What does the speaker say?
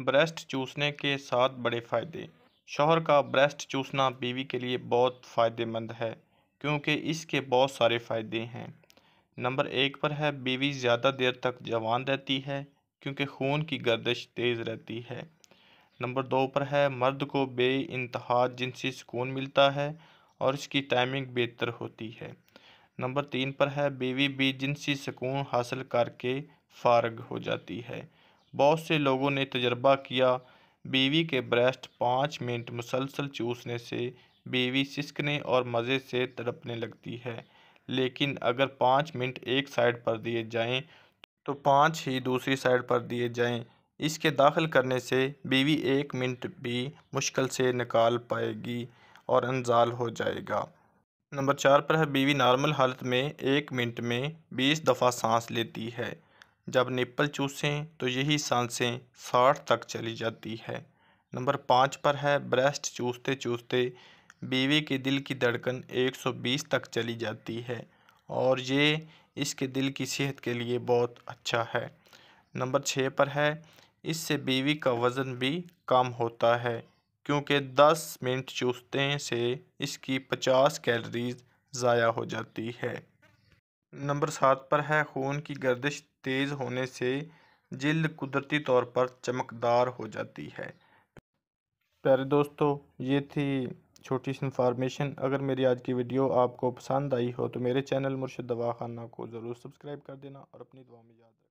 Breast चूसने के 7 बड़े फ़ायदे। शौहर का ब्रेस्ट चूसना बीवी के लिए बहुत फ़ायदेमंद है क्योंकि इसके बहुत सारे फ़ायदे हैं। नंबर 1 पर है बीवी ज़्यादा देर तक जवान रहती है क्योंकि खून की गर्दिश तेज़ रहती है। नंबर 2 पर है मर्द को बेइंतहा जिनसी सुकून मिलता है और इसकी टाइमिंग बेहतर होती है। नंबर 3 पर है बीवी भी जिनसी सुकून हासिल करके फारग हो जाती है। बहुत से लोगों ने तजर्बा किया, बीवी के ब्रेस्ट 5 मिनट मुसलसल चूसने से बीवी सिसकने और मज़े से तड़पने लगती है, लेकिन अगर 5 मिनट एक साइड पर दिए जाएं तो 5 ही दूसरी साइड पर दिए जाएं। इसके दाखिल करने से बीवी 1 मिनट भी मुश्किल से निकाल पाएगी और अनजाल हो जाएगा। नंबर 4 पर है बीवी नॉर्मल हालत में 1 मिनट में 20 दफ़ा सांस लेती है। जब निप्पल चूसें तो यही सांसें 60 तक चली जाती है। नंबर 5 पर है ब्रेस्ट चूसते चूसते बीवी के दिल की धड़कन 120 तक चली जाती है और ये इसके दिल की सेहत के लिए बहुत अच्छा है। नंबर 6 पर है इससे बीवी का वज़न भी कम होता है क्योंकि 10 मिनट चूसने से इसकी 50 कैलोरीज ज़ाया हो जाती है। नंबर 7 पर है खून की गर्दिश तेज़ होने से जिल्द कुदरती तौर पर चमकदार हो जाती है। प्यारे दोस्तों, ये थी छोटी सी इन्फॉर्मेशन। अगर मेरी आज की वीडियो आपको पसंद आई हो तो मेरे चैनल मुर्शिद दवाखाना को ज़रूर सब्सक्राइब कर देना और अपनी दुआ में याद रखें।